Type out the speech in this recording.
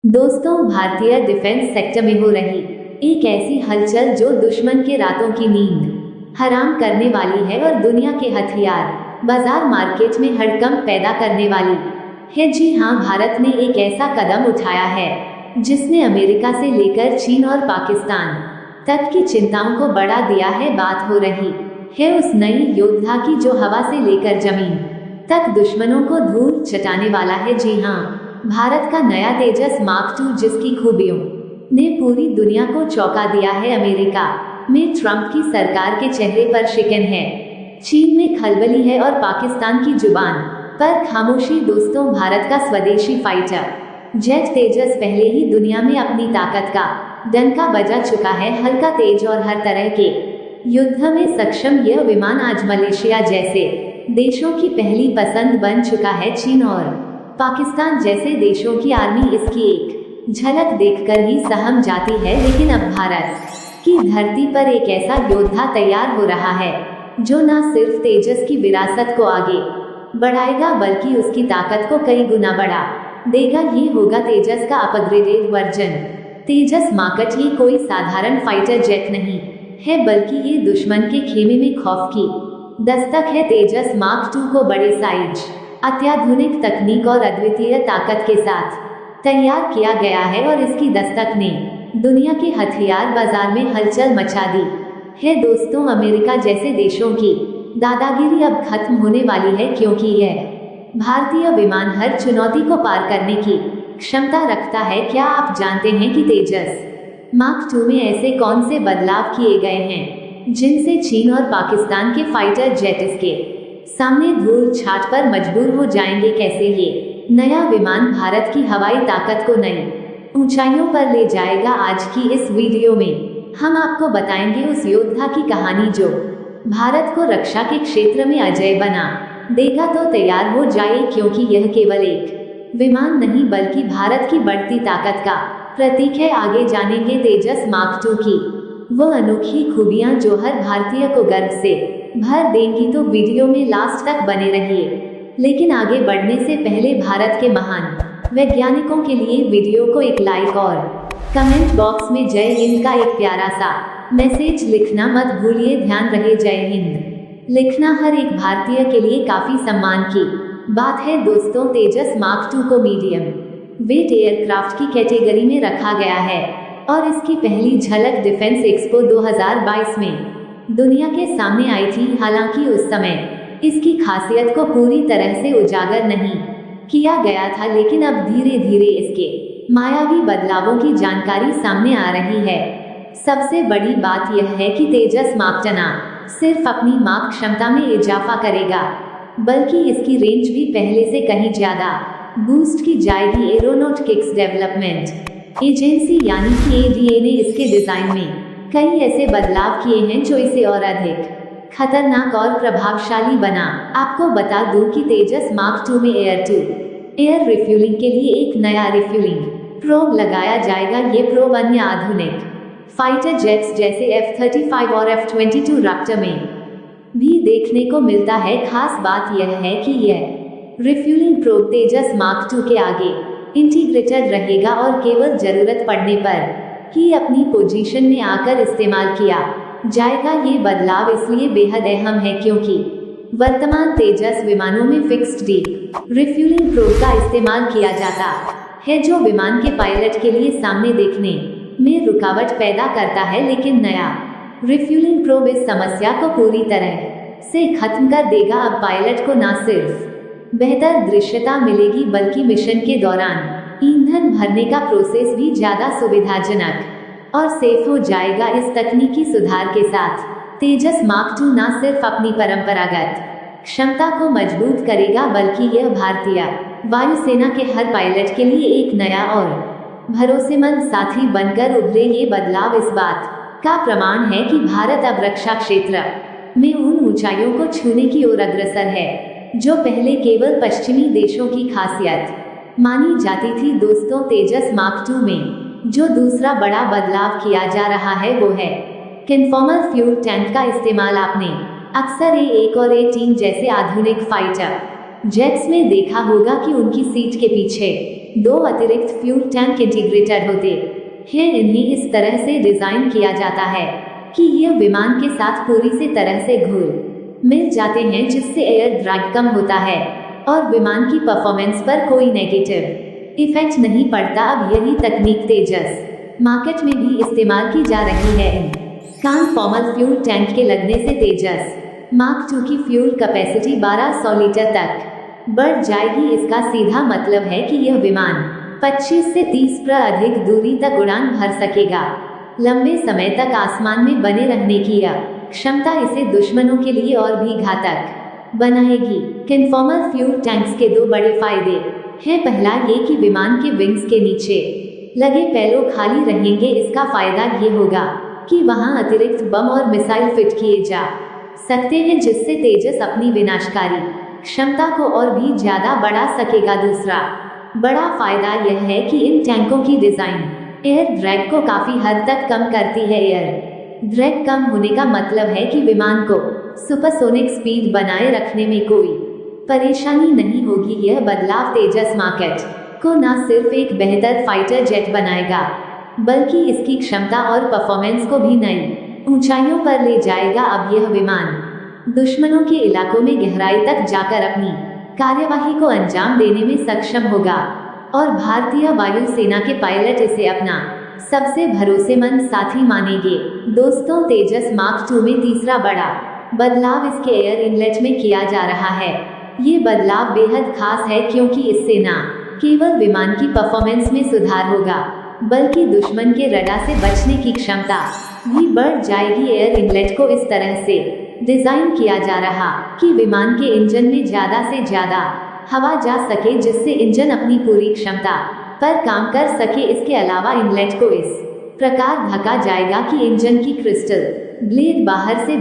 दोस्तों, भारतीय defence sector में हो रही एक ऐसी हलचल जो दुश्मन के रातों की नींद हराम करने वाली है और दुनिया के हथियार बाजार मार्केट में हड़कंप पैदा करने वाली है। जी हाँ, भारत ने एक ऐसा कदम उठाया है जिसने अमेरिका से लेकर चीन और पाकिस्तान तक की चिंताओं को बढ़ा दिया है। बात हो रही है उस नई योद्धा की जो हवा से लेकर जमीन तक दुश्मनों को धूल चटाने वाला है। जी हाँ, भारत का नया तेजस मार्क II, जिसकी खूबियों ने पूरी दुनिया को चौंका दिया है। अमेरिका में ट्रंप की सरकार के चेहरे पर शिकन है, चीन में खलबली है और पाकिस्तान की जुबान पर खामोशी। दोस्तों, भारत का स्वदेशी फाइटर जेट तेजस पहले ही दुनिया में अपनी ताकत का डंका बजा चुका है। हल्का, तेज और हर तरह के युद्ध में सक्षम यह विमान आज मलेशिया जैसे देशों की पहली पसंद बन चुका है। चीन और पाकिस्तान जैसे देशों की आर्मी इसकी एक झलक देखकर ही सहम जाती है। लेकिन अब भारत की धरती पर एक ऐसा योद्धा तैयार हो रहा है जो न सिर्फ तेजस की विरासत को आगे बढ़ाएगा बल्कि उसकी ताकत को कई गुना बढ़ा देगा। ये होगा तेजस का अपग्रेडेड वर्जन। तेजस मार्क II कोई साधारण फाइटर जेट नहीं है बल्कि ये दुश्मन के खेमे में खौफ की दस्तक है। तेजस मार्क II को बड़े साइज, अत्याधुनिक तकनीक और अद्वितीय ताकत के साथ तैयार किया गया है और इसकी दस्तक ने दुनिया के हथियार बाजार में हलचल मचा दी है। दोस्तों, अमेरिका जैसे देशों की दादागिरी अब खत्म होने वाली है क्योंकि यह भारतीय विमान हर चुनौती को पार करने की क्षमता रखता है। क्या आप जानते हैं कि तेजस मार्क II में ऐसे कौन से बदलाव किए गए हैं जिनसे चीन और पाकिस्तान के फाइटर जेट इसके सामने धूल छाट पर मजबूर हो जाएंगे? कैसे ये नया विमान भारत की हवाई ताकत को नई ऊंचाइयों पर ले जाएगा? आज की इस वीडियो में हम आपको बताएंगे उस योद्धा की कहानी जो भारत को रक्षा के क्षेत्र में अजय बना देगा। तो तैयार हो जाइए क्योंकि यह केवल एक विमान नहीं बल्कि भारत की बढ़ती ताकत का प्रतीक है। आगे जानेंगे तेजस मार्क II की वो अनोखी खूबियां जो हर भारतीय को गर्व से भर देंगी। तो वीडियो में लास्ट तक बने रहिए। लेकिन आगे बढ़ने से पहले भारत के महान वैज्ञानिकों के लिए वीडियो को एक लाइक और कमेंट बॉक्स में जय हिंद का एक प्यारा सा मैसेज लिखना मत भूलिए। ध्यान रहे, जय हिंद लिखना हर एक भारतीय के लिए काफी सम्मान की बात है। दोस्तों, तेजस मार्क II को मीडियम वेट एयरक्राफ्ट की कैटेगरी में रखा गया है और इसकी पहली झलक डिफेंस एक्सपो 2022 में दुनिया के सामने आई थी। हालांकि उस समय इसकी खासियत को पूरी तरह से उजागर नहीं किया गया था, लेकिन अब धीरे धीरे इसके मायावी बदलावों की जानकारी सामने आ रही है। सबसे बड़ी बात यह है कि तेजस मार्क II न सिर्फ अपनी मार्क क्षमता में इजाफा करेगा बल्कि इसकी रेंज भी पहले से कहीं ज्यादा बूस्ट की जाएगी। एरोनॉटिक्स डेवलपमेंट एजेंसी यानी कि ADA ने इसके डिजाइन में कई ऐसे बदलाव किए हैं जो इसे और अधिक खतरनाक और प्रभावशाली बना। आपको बता दूं कि तेजस मार्क II में एयर टू एयर रिफ्यूलिंग के लिए एक नया रिफ्यूलिंग प्रोब लगाया जाएगा। ये प्रोब अन्य आधुनिक फाइटर जेट्स जैसे F-35 और F-22 रैप्टर में भी देखने को मिलता है। खास बात यह है कि यह रिफ्यूलिंग प्रोब तेजस मार्क II के आगे इंटीग्रेटेड रहेगा और केवल जरूरत पड़ने पर ही अपनी पोजीशन में आकर इस्तेमाल किया जाएगा। ये बदलाव इसलिए बेहद अहम है क्योंकि वर्तमान तेजस विमानों में फिक्स्ड डीप रिफ्यूलिंग प्रोब का इस्तेमाल किया जाता है जो विमान के पायलट के लिए सामने देखने में रुकावट पैदा करता है। लेकिन नया रिफ्यूलिंग प्रोब इस समस्या को पूरी तरह से खत्म कर देगा। अब पायलट को न सिर्फ बेहतर दृश्यता मिलेगी बल्कि मिशन के दौरान ईंधन भरने का प्रोसेस भी ज्यादा सुविधाजनक और सेफ हो जाएगा। इस तकनीकी सुधार के साथ तेजस मार्क II न सिर्फ अपनी परंपरागत क्षमता को मजबूत करेगा बल्कि यह भारतीय वायुसेना के हर पायलट के लिए एक नया और भरोसेमंद साथी बनकर उभरे। ये बदलाव इस बात का प्रमाण है कि भारत अब रक्षा क्षेत्र में उन ऊंचाइयों को छूने की ओर अग्रसर है जो पहले केवल पश्चिमी देशों की खासियत मानी जाती थी। दोस्तों, तेजस मार्क II में जो दूसरा बड़ा बदलाव किया जा रहा है वो है कन्फॉर्मर फ्यूल टैंक का इस्तेमाल। आपने अक्सर A1 और A3 जैसे आधुनिक फाइटर जेट्स में देखा होगा कि उनकी सीट के पीछे 2 अतिरिक्त फ्यूल टैंक इंटीग्रेटेड होते हैं। इन्हें इस तरह से डिजाइन किया जाता है कि यह विमान के साथ पूरी से तरह से घुल मिल जाते हैं, जिससे एयर ड्रैग कम होता है और विमान की परफॉर्मेंस पर कोई नेगेटिव इफेक्ट नहीं पड़ता। अब यही तकनीक तेजस मार्केट में भी इस्तेमाल की जा रही है। ट्रांसफॉर्मर फ्यूल टैंक के लगने से तेजस मार्क 2 की फ्यूल कैपेसिटी 1200 लीटर तक बढ़ जाएगी। इसका सीधा मतलब है कि यह विमान 25 से 30 पर अधिक दूरी तक उड़ान भर सकेगा। लंबे समय तक आसमान में बने रहने की यह क्षमता इसे दुश्मनों के लिए और भी घातक बनाएगी। ट्रांसफॉर्मर फ्यूल टैंक्स के 2 बड़े फायदे हैं। पहला ये कि विमान के विंग्स के नीचे लगे पैलों खाली रहेंगे। इसका फायदा ये होगा कि वहां अतिरिक्त बम और मिसाइल फिट किए जा सकते हैं, जिससे तेजस अपनी विनाशकारी क्षमता को और भी ज्यादा बढ़ा सकेगा। दूसरा बड़ा फायदा यह है कि इन टैंकों की डिजाइन एयर ड्रैग को काफी हद तक कम करती है। एयर ड्रैग कम होने का मतलब है कि विमान को सुपरसोनिक स्पीड बनाए रखने में कोई परेशानी नहीं होगी। यह बदलाव तेजस मार्केट को न सिर्फ एक बेहतर फाइटर जेट बनाएगा, बल्कि इसकी क्षमता और परफॉर्मेंस को भी नई ऊंचाइयों पर ले जाएगा। अब यह विमान दुश्मनों के इलाकों में गहराई तक जाकर अपनी कार्यवाही को अंजाम देने में सक्षम होगा और भारतीय वायुसेना के पायलट इसे अपना सबसे भरोसेमंद साथी मानेंगे। दोस्तों, तेजस मार्क 2 में तीसरा बड़ा बदलाव इसके एयर इनलेट में किया जा रहा है। ये बदलाव बेहद खास है क्योंकि इससे न केवल विमान की परफॉर्मेंस में सुधार होगा, बल्कि दुश्मन के रडार से बचने की क्षमता भी बढ़ जाएगी। एयर इनलेट को इस तरह से डिजाइन किया जा रहा कि विमान के इंजन में ज्यादा से ज्यादा हवा जा सके, जिससे इंजन अपनी पूरी क्षमता पर काम कर सके। इसके अलावा इनलेट को इस प्रकार ढका जाएगा कि इंजन की क्रिस्टल ब्लेड बाहर से